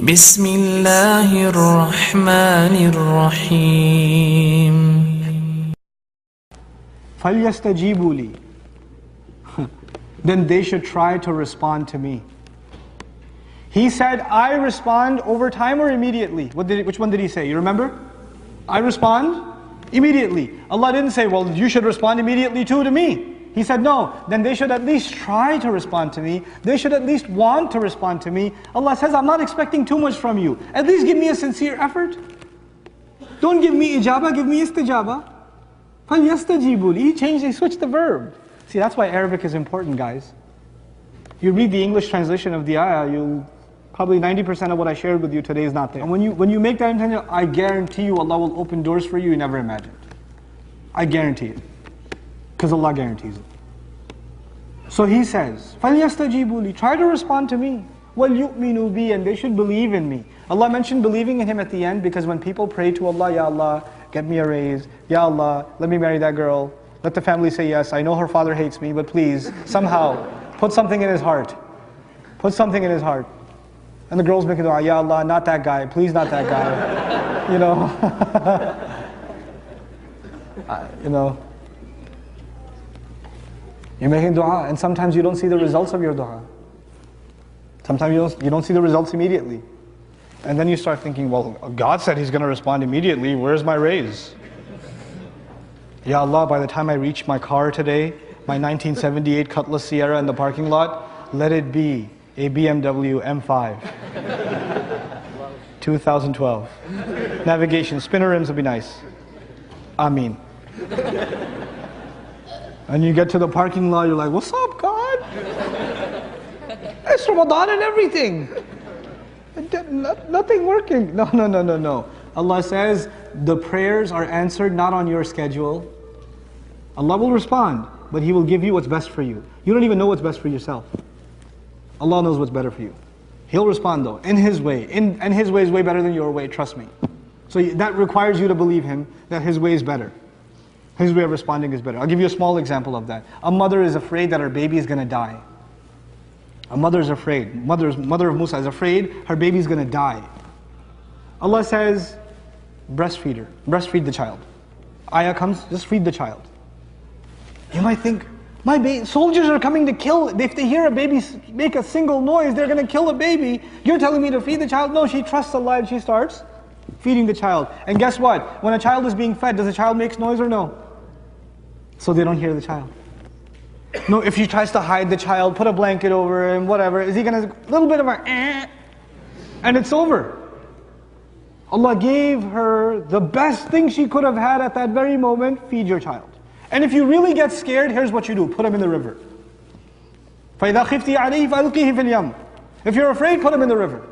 بسم الله الرحمن الرحيم فَلْيَسْتَجِيبُوا لِي. Then they should try to respond to me. He said, I respond over time or immediately? Which one did he say? You remember? I respond immediately. Allah didn't say, well, you should respond immediately too to me. He said, no, then they should at least try to respond to me. They should at least want to respond to me. Allah says, I'm not expecting too much from you. At least give me a sincere effort. Don't give me ijaba, give me istijaba. He switched the verb. See, that's why Arabic is important, guys. You read the English translation of the ayah, probably 90% of what I shared with you today is not there. And when you make that intention, I guarantee you Allah will open doors for you never imagined. I guarantee it. Because Allah guarantees it. So he says, فَلْيَسْتَجِيبُوا لِي. Try to respond to me. وَلْيُؤْمِنُوا بِي. And they should believe in me. Allah mentioned believing in Him at the end because when people pray to Allah, Ya Allah, get me a raise. Ya Allah, let me marry that girl. Let the family say yes. I know her father hates me, but please, somehow, put something in his heart. Put something in his heart. And the girl's making dua, Ya Allah, not that guy. Please not that guy. You know. You know. You're making dua, and sometimes you don't see the results of your dua. Sometimes you don't see the results immediately. And then you start thinking, well, God said He's going to respond immediately. Where's my raise? Ya Allah, by the time I reach my car today, my 1978 Cutlass Sierra in the parking lot, let it be a BMW M5. 2012. Navigation, spinner rims would be nice. Ameen. And you get to the parking lot, you're like, what's up, God? It's Ramadan and everything. Nothing working. No. Allah says, the prayers are answered not on your schedule. Allah will respond, but He will give you what's best for you. You don't even know what's best for yourself. Allah knows what's better for you. He'll respond though, in His way. And His way is way better than your way, trust me. So that requires you to believe Him, that His way is better. His way of responding is better. I'll give you a small example of that. A mother is afraid that her baby is going to die. A mother is afraid. Mother of Musa is afraid her baby is going to die. Allah says, breastfeed her. Breastfeed the child. Ayah comes, just feed the child. You might think, soldiers are coming to kill. If they hear a baby make a single noise, they're going to kill a baby. You're telling me to feed the child? No, she trusts Allah and she starts feeding the child. And guess what? When a child is being fed, does the child make noise or no? So they don't hear the child. No, if she tries to hide the child, put a blanket over him, whatever, is he going to, a little bit of a and it's over. Allah gave her the best thing she could have had at that very moment, feed your child. And if you really get scared, here's what you do, put him in the river. فَإِذَا خِفْتِ عَلَيْهِ فَأَلْقِيهِ فِي الْيَمِّ. If you're afraid, put him in the river.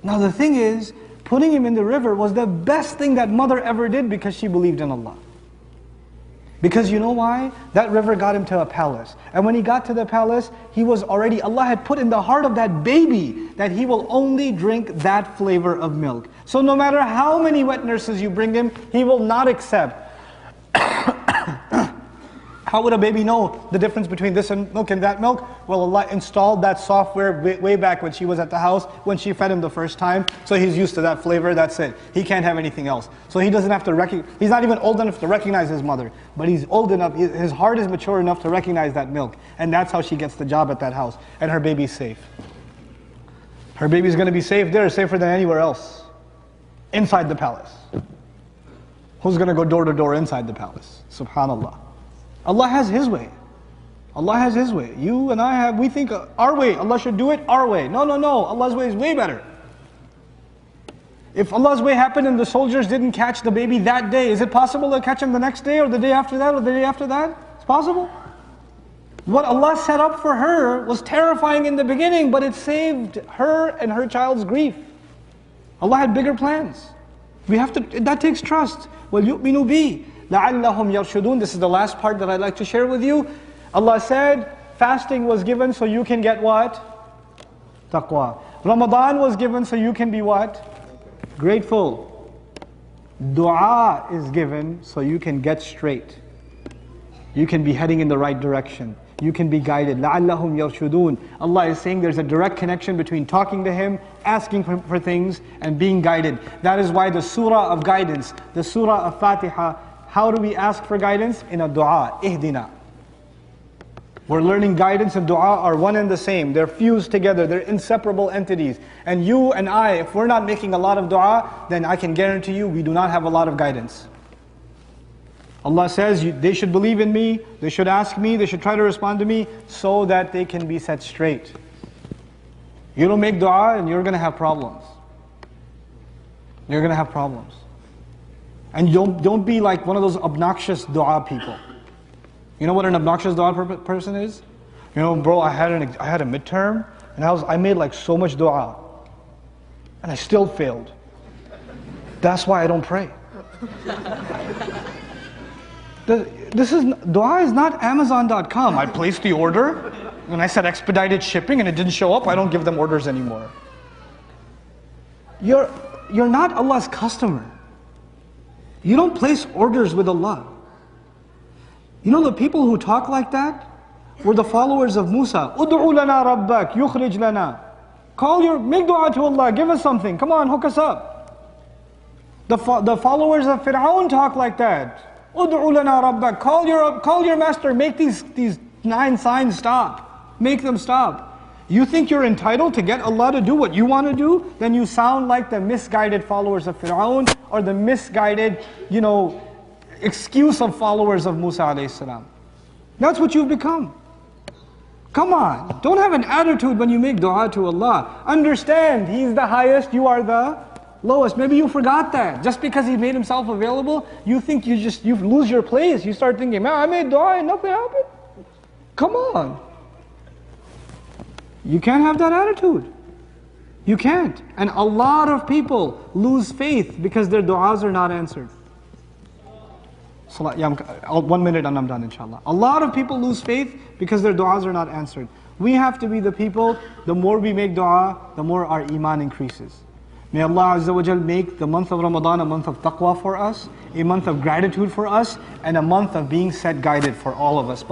Now the thing is, putting him in the river was the best thing that mother ever did because she believed in Allah. Because you know why? That river got him to a palace. And when he got to the palace, Allah had put in the heart of that baby that he will only drink that flavor of milk. So no matter how many wet nurses you bring him, he will not accept. How would a baby know the difference between this milk and that milk? Well, Allah installed that software way back when she was at the house, when she fed him the first time. So he's used to that flavor, that's it. He can't have anything else. So he doesn't have to he's not even old enough to recognize his mother. But he's old enough, his heart is mature enough to recognize that milk. And that's how she gets the job at that house. And her baby's safe. Her baby's going to be safe there, safer than anywhere else. Inside the palace. Who's going to go door to door inside the palace? Subhanallah. Allah has His way. Allah has His way. You and I we think our way, Allah should do it our way. No. Allah's way is way better. If Allah's way happened and the soldiers didn't catch the baby that day, is it possible to catch him the next day or the day after that or the day after that? It's possible. What Allah set up for her was terrifying in the beginning, but it saved her and her child's grief. Allah had bigger plans. That takes trust. وَلْيُؤْمِنُوا بِي لَعَلَّهُمْ يَرْشُدُونَ. This is the last part that I'd like to share with you. Allah said, fasting was given so you can get what? Taqwa. Ramadan was given so you can be what? Grateful. Dua is given so you can get straight. You can be heading in the right direction. you can be guided. لَعَلَّهُمْ يَرْشُدُونَ. Allah is saying there's a direct connection between talking to Him, asking for things, and being guided. That is why the surah of guidance, the surah of Fatiha, how do we ask for guidance? In a dua, ihdina. We're learning guidance and dua are one and the same. They're fused together, they're inseparable entities. And you and I, if we're not making a lot of dua, then I can guarantee you we do not have a lot of guidance. Allah says they should believe in me, they should ask me, they should try to respond to me so that they can be set straight. You don't make dua and you're going to have problems. You're going to have problems. And don't be like one of those obnoxious dua people. You know what an obnoxious dua person is? You know, bro, I had a midterm and I made like so much dua and I still failed. That's why I don't pray. Dua is not Amazon.com. I placed the order and I said expedited shipping and it didn't show up. I don't give them orders anymore. You're not Allah's customer. You don't place orders with Allah. You know the people who talk like that were the followers of Musa. Ud'u lana rabbak yukhrij lana. Make dua to Allah, give us something. Come on, hook us up. The followers of Fir'aun talk like that. Ud'u lana rabbak. Call your master, make these 9 signs stop. Make them stop. You think you're entitled to get Allah to do what you want to do? Then you sound like the misguided followers of Fir'aun or the misguided, excuse of followers of Musa alayhi salam. That's what you've become. Come on, don't have an attitude when you make dua to Allah. Understand, He's the highest, you are the lowest. Maybe you forgot that. Just because He made Himself available, you think you lose your place. You start thinking, man, I made dua and nothing happened. Come on. You can't have that attitude. You can't. And a lot of people lose faith because their du'as are not answered. 1 minute and I'm done, inshallah. A lot of people lose faith because their du'as are not answered. We have to be the people, the more we make dua, the more our iman increases. May Allah Azza wa Jal make the month of Ramadan a month of taqwa for us, a month of gratitude for us, and a month of being set guided for all of us.